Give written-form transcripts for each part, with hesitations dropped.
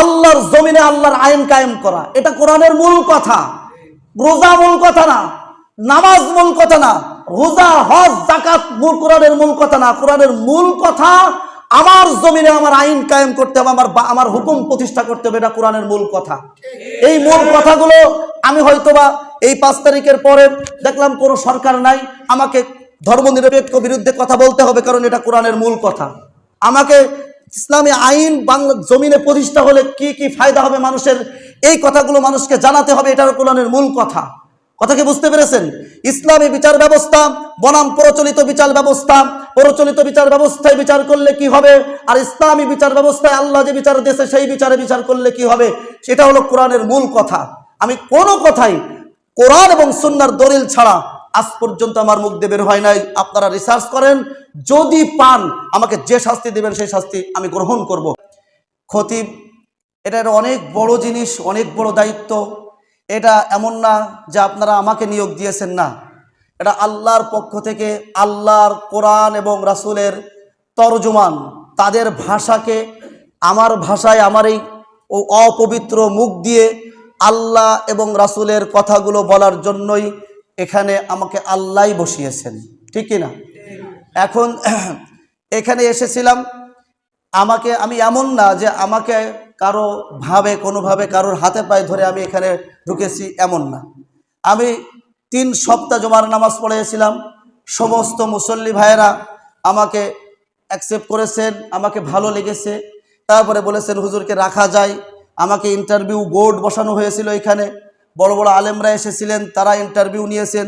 আল্লাহর জমিনে আল্লাহর আইন কায়েম করা, এটা কোরআনের মূল কথা। রোজা মূল কথা না, নামাজ মূল কথা না, রোজা হজ যাকাত মূল কোরআনের মূল কথা না। কোরআনের মূল কথা আমার জমিনে আমার আইন কায়েম করতে হবে, আমার হুকুম প্রতিষ্ঠা করতে হবে, এটা কোরআনের মূল কথা। এই মূল কথাগুলো আমি হয়তোবা এই 5 তারিখের পরে দেখলাম কোনো সরকার নাই, আমাকে ধর্মনিরপেক্ষ বিরুদ্ধে কথা বলতে হবে, কারণ এটা কোরআনের মূল কথা। আমাকে ইসলামী আইন বাংলা জমিনে প্রতিষ্ঠা হলে কি কি ফায়দা হবে মানুষের, এই কথাগুলো মানুষকে জানাতে হবে, এটার কোরআনের মূল কথা। কথা কি বুঝতে পেরেছেন? ইসলামী বিচার ব্যবস্থা বনাম প্রচলিত বিচার ব্যবস্থা, প্রচলিত বিচার ব্যবস্থায় বিচার করলে কি হবে, আর ইসলামী বিচার ব্যবস্থায় আল্লাহ যে বিচার দিয়েছে সেই বিচারে বিচার করলে কি হবে, সেটা হলো কোরআনের মূল কথা। আমি কোনো কথাই কোরআন এবং সুন্নাহর দলিল ছাড়া আজ পর্যন্ত আমার মুখ দিয়ে বের হয় নাই। আপনারা রিসার্চ করেন, যদি পান আমাকে যে শাস্তি দেবেন সেই শাস্তি আমি গ্রহণ করব। খতিব এটা অনেক বড় জিনিস, অনেক বড় দায়িত্ব। এটা এমন না যে আপনারা আমাকে নিয়োগ দিয়েছেন, না, এটা আল্লাহর পক্ষ থেকে, আল্লাহর কোরআন এবং রাসূলের তরজমান, তাদের ভাষাকে আমার ভাষায়, আমার এই অপবিত্র মুখ দিয়ে আল্লাহ এবং রাসূলের কথাগুলো বলার জন্যই এখানে আমাকে আল্লাহই বসিয়েছেন, ঠিক কি না? এখন এখানে এসেছিলাম, আমি এমন না যে আমাকে কারো ভাবে কোনোভাবে কারোর হাতে পায়ে ধরে আমি এখানে ঢুকেছি, এমন না। আমি 3 সপ্তাহ জুমার নামাজ পড়েছিলাম, সমস্ত মুসল্লি ভাইয়েরা আমাকে অ্যাকসেপ্ট করেছেন, আমাকে ভালো লেগেছে। তারপরে বলেছেন হুজুরকে রাখা যায়। আমাকে ইন্টারভিউ বোর্ড বসানো হয়েছিল, এখানে বড় বড় আলেমরা এসেছিলেন, তারা ইন্টারভিউ নিয়েছেন।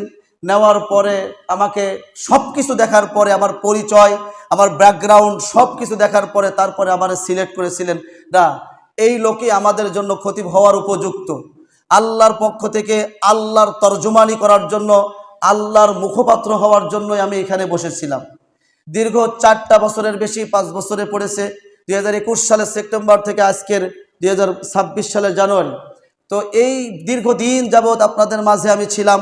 নেওয়ার পরে আমাকে সব কিছু দেখার পরে, আমার পরিচয়, আমার ব্যাকগ্রাউন্ড সব কিছু দেখার পরে তারপরে আমার সিলেক্ট করেছিলেন, না, এই লোকই আমাদের জন্য খতিব হওয়ার উপযুক্ত। আল্লাহর পক্ষ থেকে আল্লাহর তরজমানি করার জন্য, আল্লাহর মুখপাত্র হওয়ার জন্যই আমি এখানে বসেছিলাম। দীর্ঘ 4টা বছরের বেশি, 5 বছরে পড়েছে 2021 সালের সেপ্টেম্বর থেকে আজকের 2026 সালের জানুয়ারি। তো এই দীর্ঘদিন যাবৎ আপনাদের মাঝে আমি ছিলাম।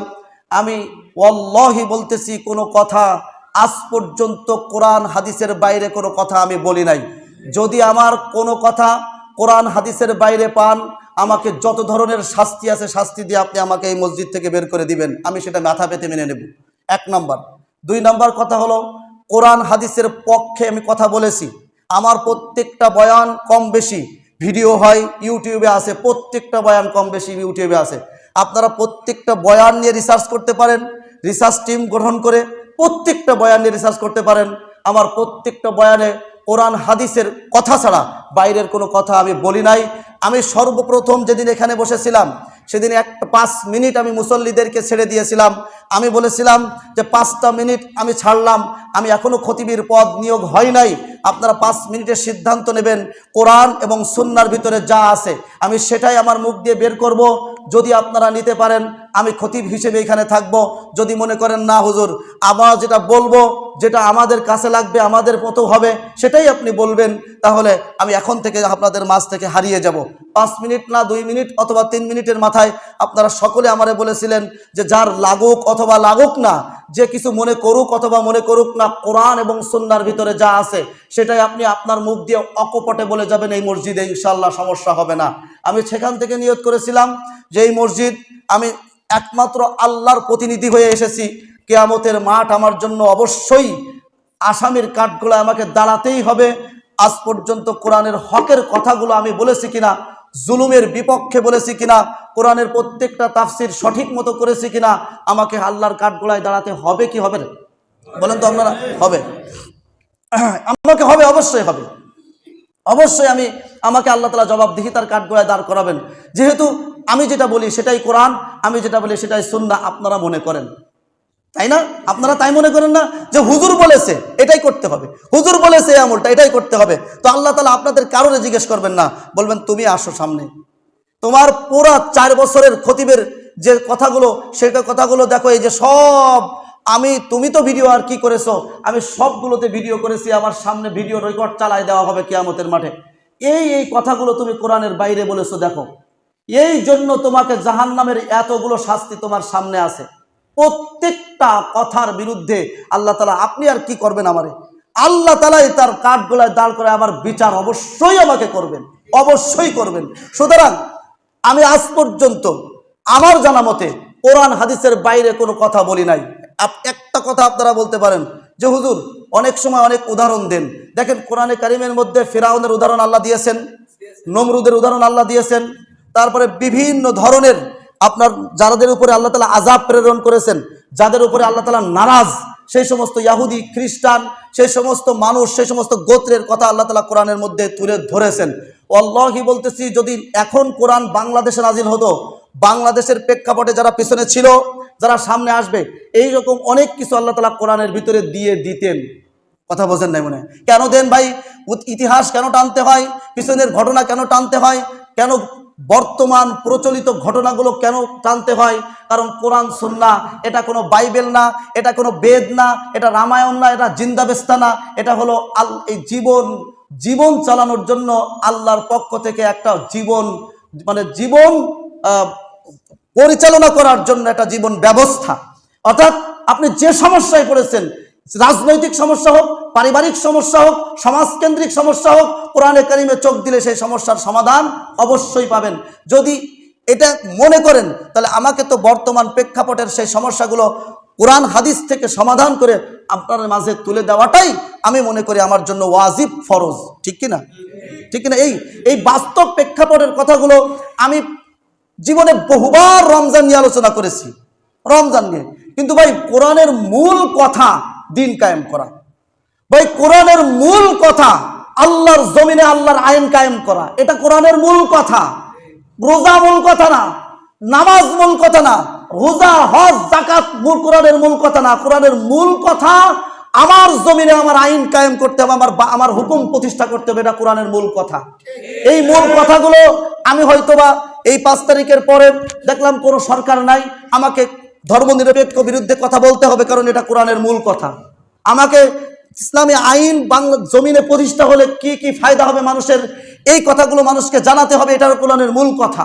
আমি ওয়াল্লাহি বলতেছি, কোনো কথা আজ পর্যন্ত কোরআন হাদিসের বাইরে কোনো কথা আমি বলি নাই। যদি আমার কোনো কথা কোরআন হাদিসের বাইরে পান, আমাকে যত ধরনের শাস্তি আছে শাস্তি দিয়ে আপনি আমাকে এই মসজিদ থেকে বের করে দিবেন, আমি সেটা মাথা পেতে মেনে নেব। 1 নাম্বার। 2 নাম্বার কথা হলো, কোরআন হাদিসের পক্ষে আমি কথা বলেছি। আমার প্রত্যেকটা বয়ান কম বেশি ভিডিও হয়, ইউটিউবে আছে, প্রত্যেকটা বয়ান কম বেশি ইউটিউবে আছে। আপনারা প্রত্যেকটা বয়ান নিয়ে রিসার্চ করতে পারেন, রিসার্চ টিম গঠন করে প্রত্যেকটা বয়ান নিয়ে রিসার্চ করতে পারেন। আমার প্রত্যেকটা বয়ানে কোরআন হাদিসের কথা ছাড়া বাইরের কোনো কথা আমি বলি নাই। আমি সর্বপ্রথম যেদিন এখানে বসেছিলাম সেদিন 5 মিনিট আমি মুসল্লিদেরকে ছেড়ে দিয়েছিলাম। আমি বলেছিলাম যে 5টা মিনিট আমি ছাড়লাম, আমি এখনো খতিবের পদ নিয়োগ হয় নাই, আপনারা 5 মিনিটের সিদ্ধান্ত নেবেন। কোরআন এবং সুন্নাহর ভিতরে যা আছে আমি সেটাই আমার মুখ দিয়ে বের করব। যদি আপনারা নিতে পারেন আমি খতিব হিসেবে এখানে থাকব। যদি মনে করেন না হুজুর, আমরা যেটা বলবো, যেটা আমাদের কাছে লাগবে, আমাদের মতো হবে, সেটাই আপনি বলবেন, তাহলে আমি এখন থেকে আপনাদের মাঝ থেকে হারিয়ে যাব। 5 মিনিট না 2 মিনিট অথবা 3 মিনিটের মাথায় আপনারা সকলে আমারে বলেছিলেন যে যার লাগুক অথবা লাগুক না, যে কিছু মনে করুক অথবা মনে করুক না, কোরআন এবং সুন্নাহর ভিতরে যা আছে সেটাই আপনি আপনার মুখ দিয়ে অকপটে বলে যাবেন এই মসজিদে, ইনশাআল্লাহ সমস্যা হবে না। আমি সেখান থেকে নিয়ত করেছিলাম যে এই মসজিদ আমি একমাত্র আল্লাহর প্রতিনিধি হয়ে এসেছি। কিয়ামতের মাঠ আমার জন্য অবশ্যই আসামির কাঠগোলা আমাকে দাঁড়াতেই হবে। আজ পর্যন্ত কোরআনের হকের কথাগুলো আমি বলেছি কিনা, জুলুমের বিপক্ষে বলেছি কিনা, কোরআনের প্রত্যেকটা তাফসির সঠিক মতো করেছি কিনা, আমাকে আল্লাহর কাঠগোলায় দাঁড়াতে হবে কি হবে না বলেন তো আপনারা? হবে, আমাকে হবে, অবশ্যই হবে, অবশ্যই আমাকে আল্লাহ তাআলা জবাবদিহিতার কাঠগোলায় দাঁড় করাবেন। যেহেতু আমি যেটা বলি সেটাই কোরআন, আমি যেটা বলি সেটাই সুন্নাহ আপনারা মনে করেন, তাই না? আপনারা তাই মনে করেন না যে হুজুর বলেছে এটাই করতে হবে, হুজুর বলেছে এই আমলটা এটাই করতে হবে? তো আল্লাহ তাআলা আপনাদের কারোরে জিজ্ঞেস করবেন না, বলবেন তুমি আসো সামনে, তোমার পুরা 4 বছরের খতিবের যে কথাগুলো, সেটা কথাগুলো দেখো, এই যে সব তুমি তো ভিডিও আর কি করেছো, আমি সবগুলোতে ভিডিও করেছি, আমার সামনে ভিডিও রেকর্ড চালাই দেওয়া হবে কিয়ামতের মাঠে। এই কথাগুলো তুমি কোরআনের বাইরে বলেছো, দেখো, এই জন্য তোমাকে জাহান্নামের এতগুলো শাস্তি তোমার সামনে আছে। প্রত্যেকটা কথার বিরুদ্ধে আল্লাহ তাআলা, আপনি আর কি করবেন আমারে, আল্লাহ তাআলাই তার কাঠগোলায় দাঁড় করে আমার বিচার অবশ্যই আমাকে করবেন। অবশ্যই করবেন। সুতরাং আমি আজ পর্যন্ত আমার জানা মতে কোরআন হাদিসের বাইরে কোনো কথা বলি নাই। একটা কথা আপনারা বলতে পারেন যে হুজুর অনেক সময় অনেক উদাহরণ দেন। দেখেন কোরআনে কারিমের মধ্যে ফিরাউনের উদাহরণ আল্লাহ দিয়েছেন, নমরুদের উদাহরণ আল্লাহ দিয়েছেন, তারপরে বিভিন্ন ধরনের আপনার যাদের উপরে আল্লাহ তাআলা আযাব প্রেরণ করেছেন, যাদের উপরে আল্লাহ তাআলা নারাজ, সেই সমস্ত ইহুদি খ্রিস্টান, সেই সমস্ত মানুষ, সেই সমস্ত গোত্রের কথা আল্লাহ তাআলা কোরআনের মধ্যে তুলে ধরেছেন। ওয়াল্লাহি বলতেছি, যদি এখন কোরআন বাংলাদেশে নাজিল হতো, বাংলাদেশের প্রেক্ষাপটে যারা পিছনে ছিল, যারা সামনে আসবে, এই রকম অনেক কিছু আল্লাহ তাআলা কোরআনের ভিতরে দিয়ে দিতেন। কথা বোঝেন নাই মনে? কেন দেন ভাই? ইতিহাস কেন টানতে হয়? পিছনের ঘটনা কেন টানতে হয়? কেন বর্তমান প্রচলিত ঘটনাগুলো কেন টানতে হয়? কারণ কোরআন সুন্নাহ এটা কোনো বাইবেল না, এটা কোনো বেদ না, এটা রামায়ণ না, এটা জিন্দাবেস্তা না, এটা হলো এই জীবন চালানোর জন্য আল্লাহর পক্ষ থেকে একটা জীবন পরিচালনা করার জন্য একটা জীবন ব্যবস্থা। অর্থাৎ আপনি যে সমস্যায় পড়েছেন, রাজনৈতিক সমস্যা হোক, পারিবারিক সমস্যা হোক, সমাজকেন্দ্রিক সমস্যা হোক, কোরআনে কারিমে চোখ দিলে সেই সমস্যার সমাধান অবশ্যই পাবেন। যদি এটা মনে করেন তাহলে আমাকে তো বর্তমান প্রেক্ষাপটের সেই সমস্যাগুলো কোরআন হাদিস থেকে সমাধান করে আপনার মাঝে তুলে দেওয়াটাই আমি মনে করি আমার জন্য ওয়াজিব, ফরজ। ঠিক কিনা? ঠিক কিনা? এই বাস্তব প্রেক্ষাপটের কথাগুলো আমি জীবনে বহুবার রমজান নিয়ে আলোচনা করেছি, রমজান নিয়ে। কিন্তু ভাই কোরআনের মূল কথা দিন কায়েম করা, ভাই কোরআনের মূল কথা আল্লাহর জমিনে আল্লাহর আইন কায়েম করা, এটা কোরআনের মূল কথা। রোজা মূল কথা না, নামাজ মূল কথা না, রোজা হজ যাকাত মূল কোরআনের মূল কথা না। কোরআনের মূল কথা আমার জমিনে আমার আইন কায়েম করতে হবে, আমার হুকুম প্রতিষ্ঠা করতে হবে, এটা কোরআনের মূল কথা। এই মূল কথাগুলো আমি হয়তোবা এই 5 তারিখের পরে দেখলাম কোনো সরকার নাই, আমাকে ধর্মনিরপেক্ষ বিরুদ্ধে কথা বলতে হবে, কারণ এটা কোরআনের মূল কথা। আমাকে ইসলামী আইন বাংলা জমিনে প্রতিষ্ঠা হলে কি কি ফায়দা হবে মানুষের, এই কথাগুলো মানুষকে জানাতে হবে, এটার কোরআনের মূল কথা।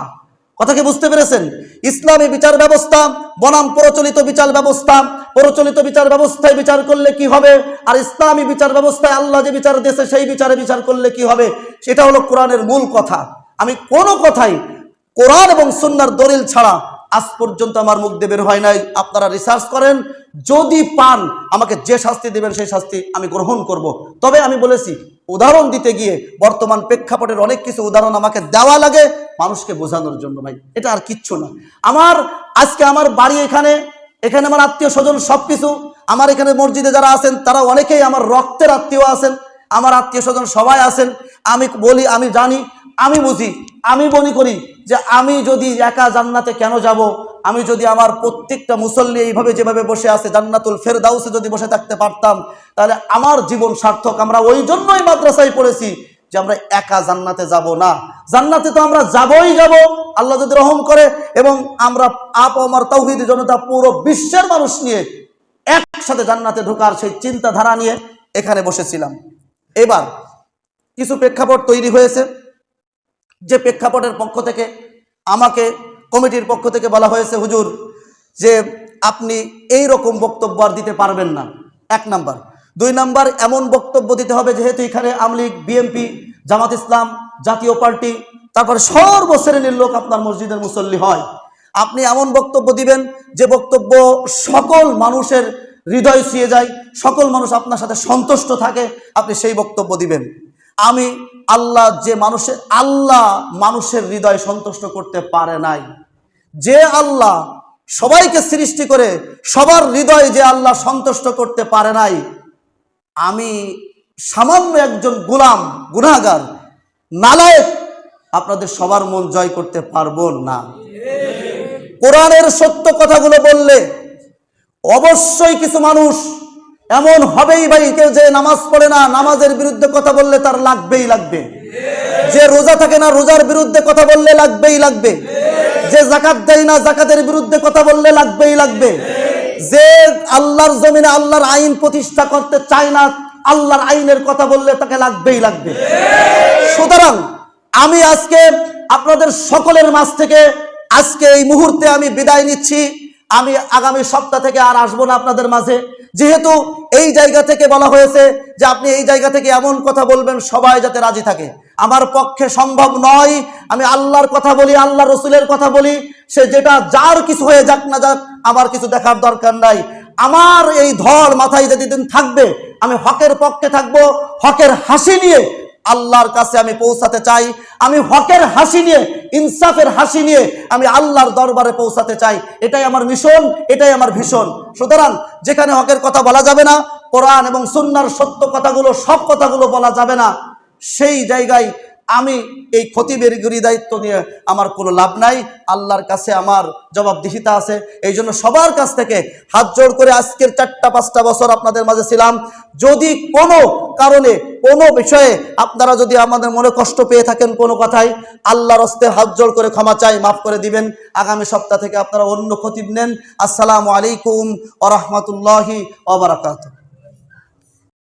কথাকে বুঝতে পেরেছেন? ইসলামী বিচার ব্যবস্থা বনাম প্রচলিত বিচার ব্যবস্থা, প্রচলিত বিচার ব্যবস্থায় বিচার করলে কি হবে, আর ইসলামী বিচার ব্যবস্থায় আল্লাহ যে বিচার দিয়েছে সেই বিচারে বিচার করলে কি হবে, সেটা হলো কোরআনের মূল কথা। আমি কোনো কথাই কোরআন এবং সুন্নাহর দলিল ছাড়া আজ পর্যন্ত আমার মুখ দিয়ে বের হয় নাই। আপনারা রিসার্চ করেন, যদি পান আমাকে যে শাস্তি দেবেন সেই শাস্তি আমি গ্রহণ করব। তবে আমি বলেছি উদাহরণ দিতে গিয়ে বর্তমান প্রেক্ষাপটের অনেক কিছু উদাহরণ আমাকে দেওয়া লাগে মানুষকে বোঝানোর জন্য, ভাই এটা আর কিচ্ছু না। আজকে আমার বাড়ি এখানে আমার আত্মীয় স্বজন সবকিছু, আমার এখানে মসজিদে যারা আছেন তারা অনেকেই আমার রক্তের আত্মীয় আছেন, আমার আত্মীয় স্বজন সবাই আছেন। আমি বলি, আমি জানি, আমি বুঝি, আমি মনে করি যে আমি যদি একা জান্নাতে কেন যাব? আমি যদি আমার প্রত্যেকটা মুসল্লি এইভাবে যেভাবে বসে আছে জান্নাতুল ফেরদাউসে যদি বসে থাকতে পারতাম তাহলে আমার জীবন সার্থক। আমরা ওই জন্যই মাদ্রাসায় পড়েছি যে আমরা একা জান্নাতে যাব না, জান্নাতে তো আমরা যাবই যাব আল্লাহ যদি রহম করে, এবং আমরা আমার তাওহীদি জনতা পুরো বিশ্বের মানুষ নিয়ে একসাথে জান্নাতে ঢোকার সেই চিন্তাধারা নিয়ে এখানে বসেছিলাম। এবার কিছু প্রেক্ষাপট তৈরি হয়েছে, যে প্রেক্ষাপটের পক্ষ থেকে আমাকে কমিটির পক্ষ থেকে বলা হয়েছে হুজুর যে আপনি এই রকম বক্তব্য আর দিতে পারবেন না, 1 নাম্বার। 2 নাম্বার, এমন বক্তব্য দিতে হবে যেহেতু এখানে আওয়ামী লীগ, বিএনপি, জামাত ইসলাম, জাতীয় পার্টি, তারপরে সর্বশ্রেণীর লোক আপনার মসজিদের মুসল্লি হয়, আপনি এমন বক্তব্য দিবেন যে বক্তব্য সকল মানুষের হৃদয় ছুঁয়ে যায়, সকল মানুষ আপনার সাথে সন্তুষ্ট থাকে, আপনি সেই বক্তব্য দিবেন। আমি আল্লাহ মানুষের হৃদয় সন্তুষ্ট করতে পারে নাই। যে আল্লাহ সবাইকে সৃষ্টি করে সবার হৃদয় যে আল্লাহ সন্তুষ্ট করতে পারে নাই, আমি সামান্য একজন গোলাম, গুনাহগার, নালায়েক আপনাদের সবার মন জয় করতে পারবো না। কোরআনের সত্য কথাগুলো বললে অবশ্যই কিছু মানুষ এমন হবেই ভাই, কেউ যে নামাজ পড়ে না নামাজের বিরুদ্ধে কথা বললে তার লাগবেই লাগবে, যে রোজা থাকে না রোজার বিরুদ্ধে কথা বললে লাগবেই লাগবে, যে যাকাত দেয় না যাকাতের বিরুদ্ধে কথা বললে লাগবেই লাগবে, যে আল্লাহর জমিনে আল্লাহর আইন প্রতিষ্ঠা করতে চায় না আল্লাহর আইনের কথা বললে তাকে লাগবেই লাগবে। সুতরাং আমি আজকে আপনাদের সকলের মাঝ থেকে আজকে এই মুহূর্তে আমি বিদায় নিচ্ছি। আমি আগামী সপ্তাহ থেকে আর আসবো না আপনাদের মাঝে, যেহেতু এই জায়গা থেকে বলা হয়েছে যে আপনি এই জায়গা থেকে এমন কথা বলবেন সবাই যাতে রাজি থাকে। আমার পক্ষে সম্ভব নয়। আমি আল্লাহর কথা বলি, আল্লাহ রসুলের কথা বলি, সে যেটা যার কিছু হয়ে যাক না যাক, আমার কিছু দেখার দরকার নাই। আমার এই ধর মাথায় যেদিন থাকবে, আমি হকের পক্ষে থাকবো, হকের হাসি নিয়ে আল্লাহর কাছে আমি পৌঁছাতে চাই। আমি হকের হাসি নিয়ে, ইনসাফের হাসি নিয়ে আমি আল্লাহর দরবারে পৌঁছাতে চাই। এটাই আমার মিশন, এটাই আমার ভীষণ। সুতরাং যেখানে হকের কথা বলা যাবে না, কোরআন এবং সুন্নাহর সত্য কথাগুলো, সব কথাগুলো বলা যাবে না, সেই জায়গায় আমি এই খতিবের দায়িত্ব নিয়ে আমার কোনো লাভ নাই। আল্লাহর কাছে আমার জবাবদিহিতা আছে। এই জন্য সবার কাছ থেকে হাত জোড় করে আজকের 4-5টা বছর আপনাদের মাঝে ছিলাম। যদি কোনো কারণে, কোনো বিষয়ে আপনারা যদি আমাদের মনে কষ্ট পেয়ে থাকেন কোনো কথায়, আল্লাহর হস্তে হাত জোড় করে ক্ষমা চাই, মাফ করে দিবেন। আগামী সপ্তাহ থেকে আপনারা অন্য খতিব নেন। আসসালামু আলাইকুম ওয়া রাহমাতুল্লাহি ওয়া বারাকাতুহু।